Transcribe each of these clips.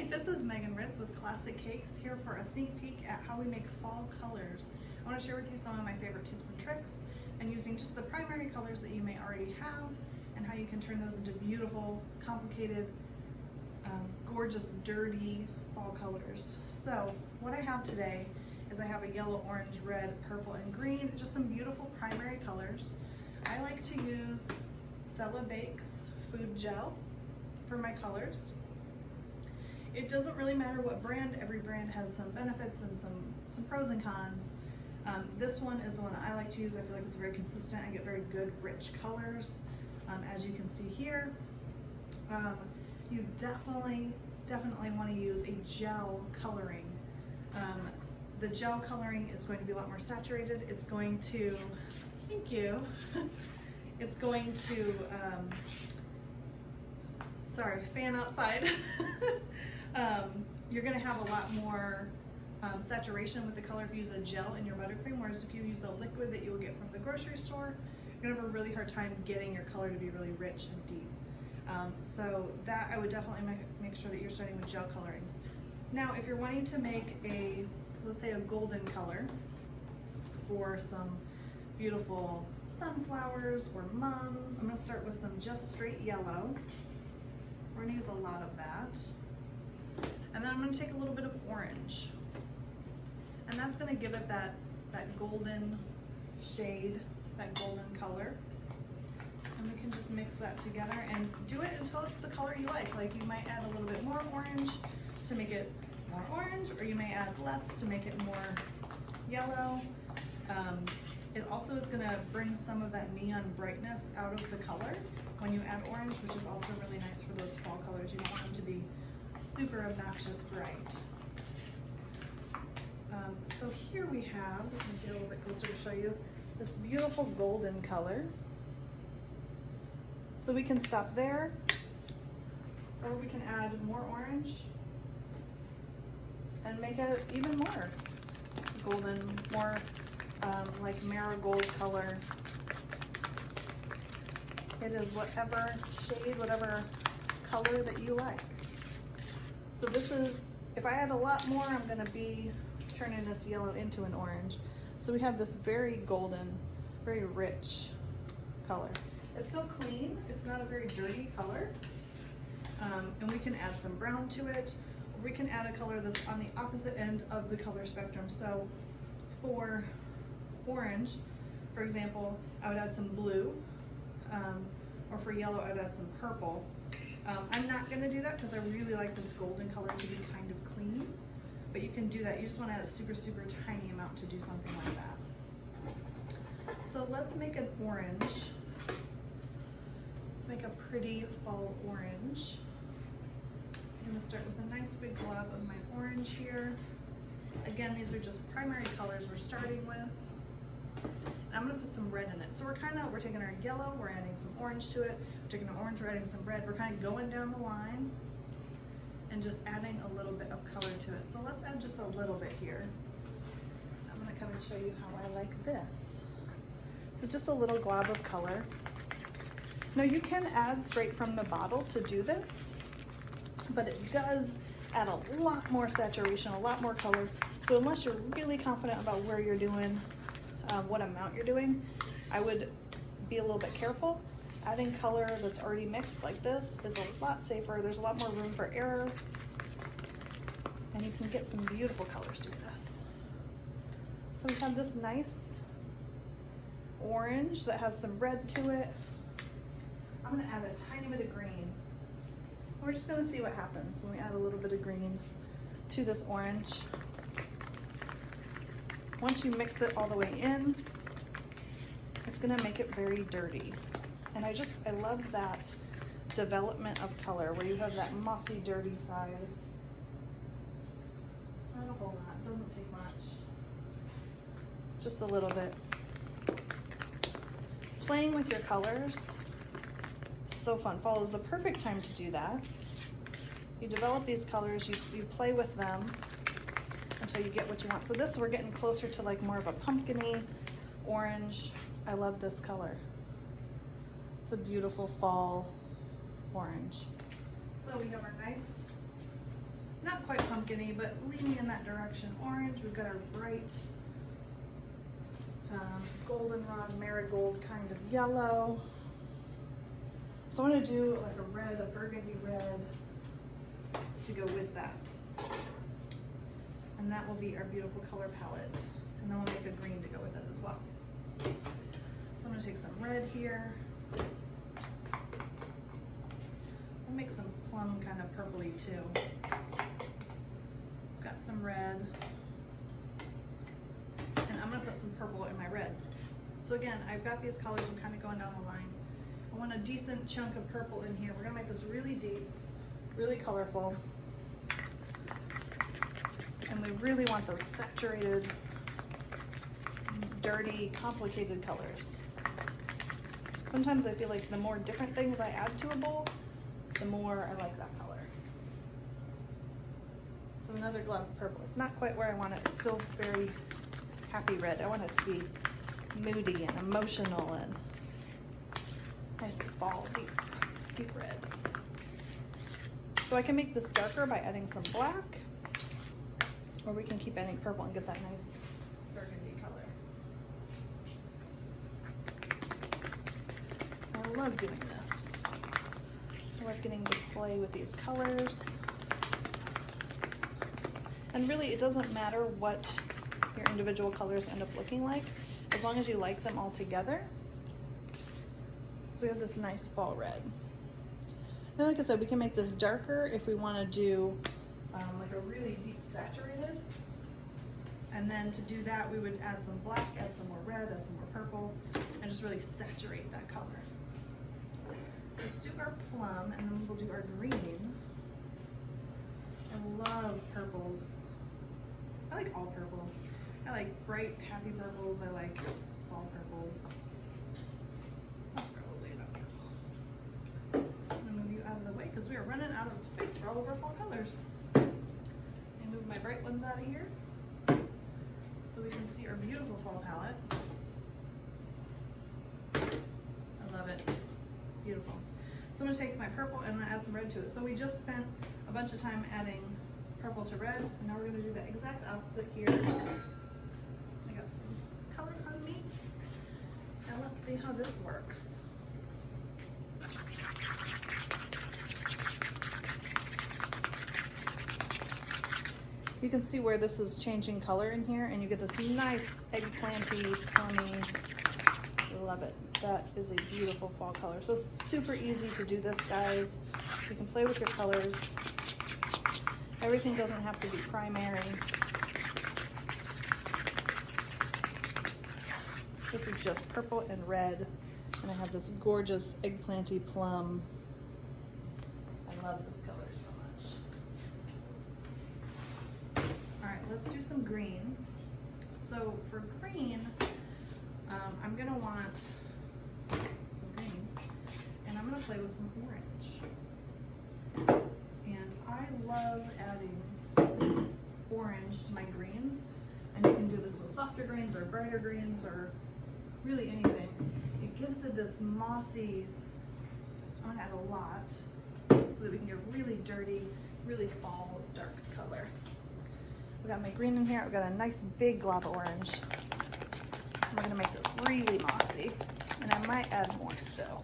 Hi, this is Megan Ritz with Classic Cakes, here for a sneak peek at how we make fall colors. I want to share with you some of my favorite tips and tricks, and using just the primary colors that you may already have, and how you can turn those into beautiful, complicated, gorgeous, dirty fall colors. So what I have today is I have a yellow, orange, red, purple, and green, just some beautiful primary colors. I like to use Bake's food gel for my colors. It doesn't really matter what brand, every brand has some benefits and some pros and cons. This one is the one that I like to use. I feel like it's very consistent. I get very good rich colors, as you can see here. You definitely want to use a gel coloring. The gel coloring is going to be a lot more saturated. It's going to, thank you, it's going to, sorry, fan outside. You're going to have a lot more saturation with the color if you use a gel in your buttercream, whereas if you use a liquid that you will get from the grocery store, you're going to have a really hard time getting your color to be really rich and deep. So that I would definitely make sure that you're starting with gel colorings. Now, if you're wanting to make a, let's say, a golden color for some beautiful sunflowers or mums, I'm going to start with some just straight yellow. We're going to use a lot of that. And then I'm going to take a little bit of orange. And that's going to give it that golden shade, that golden color. And we can just mix that together and do it until it's the color you like. Like you might add a little bit more orange to make it more orange, or you may add less to make it more yellow. It also is going to bring some of that neon brightness out of the color when you add orange, which is also really nice for those fall colors. You don't want them to be super obnoxious bright. So here we have, let me get a little bit closer to show you, this beautiful golden color. So we can stop there, or we can add more orange and make it even more golden, more like marigold color. It is whatever shade, whatever color that you like. So this is, if I add a lot more, I'm going to be turning this yellow into an orange. So we have this very golden, very rich color. It's still clean. It's not a very dirty color. And we can add some brown to it. Or we can add a color that's on the opposite end of the color spectrum. So for orange, for example, I would add some blue. Or for yellow, I would add some purple. I'm not going to do that because I really like this golden color to be kind of clean. But you can do that. You just want to add a super, super tiny amount to do something like that. So let's make an orange. Let's make a pretty fall orange. I'm going to start with a nice big glob of my orange here. Again, these are just primary colors we're starting with. And I'm going to put some red in it. So we're taking our yellow, we're adding some orange to it. We're taking our orange, we're adding some red. We're kind of going down the line and just adding a little bit of color to it. So let's add just a little bit here. I'm going to come and show you how I like this. So just a little glob of color. Now you can add straight from the bottle to do this, but it does add a lot more saturation, a lot more color. So unless you're really confident about where you're doing, what amount you're doing, I would be a little bit careful. Adding color that's already mixed like this is a lot safer. There's a lot more room for error, and you can get some beautiful colors doing this. So we have this nice orange that has some red to it. I'm going to add a tiny bit of green. We're just going to see what happens when we add a little bit of green to this orange. Once you mix it all the way in, it's going to make it very dirty. And I love that development of color where you have that mossy, dirty side. Not a whole lot, doesn't take much. Just a little bit. Playing with your colors, so fun. Fall is the perfect time to do that. You develop these colors, you play with them until you get what you want. So this, we're getting closer to like more of a pumpkin-y orange. I love this color. It's a beautiful fall orange. So we have our nice not quite pumpkin-y, but leaning in that direction. Orange, we've got our bright goldenrod marigold kind of yellow. So I'm gonna do like a red, a burgundy red to go with that. And that will be our beautiful color palette. And then we'll make a green to go with it as well. So I'm gonna take some red here. I'll make some plum kind of purpley too. Got some red. And I'm gonna put some purple in my red. So again, I've got these colors, I'm kind of going down the line. I want a decent chunk of purple in here. We're gonna make this really deep, really colorful. And we really want those saturated, dirty, complicated colors. Sometimes I feel like the more different things I add to a bowl, the more I like that color. So another glob of purple. It's not quite where I want it. It's still very happy red. I want it to be moody and emotional and nice fall, deep red. So I can make this darker by adding some black, or we can keep adding purple and get that nice burgundy color. I love doing this. I love getting to play with these colors. And really, it doesn't matter what your individual colors end up looking like, as long as you like them all together. So we have this nice fall red. And like I said, we can make this darker if we want to do like a really deep saturated. And then to do that, we would add some black, add some more red, add some more purple, and just really saturate that color. So let's do our plum, and then we'll do our green. I love purples. I like all purples. I like bright, happy purples. I like fall purples. That's probably enough purple. I'm gonna move you out of the way because we are running out of space for all of our fall colors. And move my bright ones out of here so we can see our beautiful fall palette. I love it. Beautiful. So I'm gonna take my purple and I'm gonna add some red to it. So we just spent a bunch of time adding purple to red, and now we're gonna do the exact opposite here. I got some color on me, and let's see how this works. You can see where this is changing color in here, and you get this nice eggplanty, plummy. I love it. That is a beautiful fall color. So it's super easy to do this, guys. You can play with your colors. Everything doesn't have to be primary. This is just purple and red, and I have this gorgeous eggplanty plum. I love this color so much. All right, let's do some green. So for green, I'm gonna want some green, and I'm gonna play with some orange. And I love adding orange to my greens, and you can do this with softer greens or brighter greens or really anything. It gives it this mossy, I'm gonna add a lot so that we can get really dirty, really fall dark color. We got my green in here. I've got a nice big glob of orange. We're gonna make this really mossy, and I might add more still.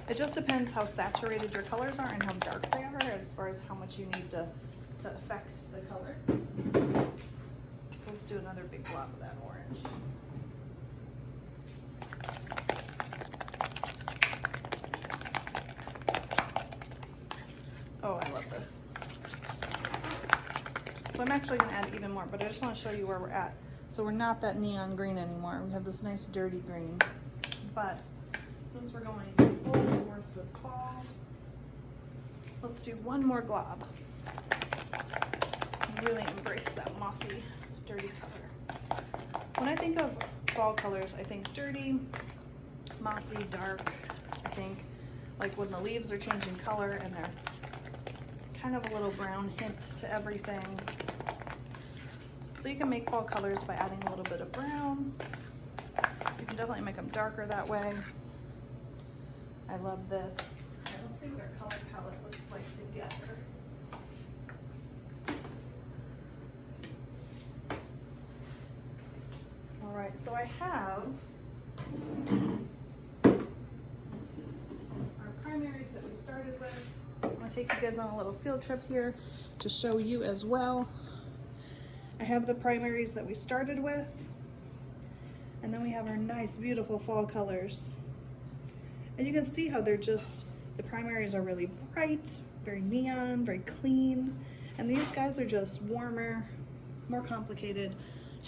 It just depends how saturated your colors are and how dark they are as far as how much you need to affect the color. So let's do another big glob of that orange. Oh, I love this. So I'm actually gonna add even more, but I just wanna show you where we're at. So we're not that neon green anymore. We have this nice dirty green. But since we're going full force with fall, let's do one more glob. And really embrace that mossy, dirty color. When I think of fall colors, I think dirty, mossy, dark. I think like when the leaves are changing color and they're kind of a little brown hint to everything. So you can make fall colors by adding a little bit of brown. You can definitely make them darker that way. I love this. All right, let's see what our color palette looks like together. So I have our primaries that we started with. I'm gonna take you guys on a little field trip here to show you as well. I have the primaries that we started with, and then we have our nice, beautiful fall colors. And you can see how they're just, the primaries are really bright, very neon, very clean. And these guys are just warmer, more complicated,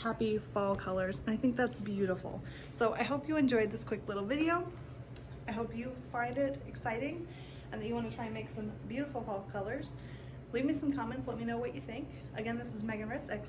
happy fall colors. And I think that's beautiful. So I hope you enjoyed this quick little video. I hope you find it exciting and that you want to try and make some beautiful fall colors. Leave me some comments, let me know what you think. Again, this is Megan Ritz at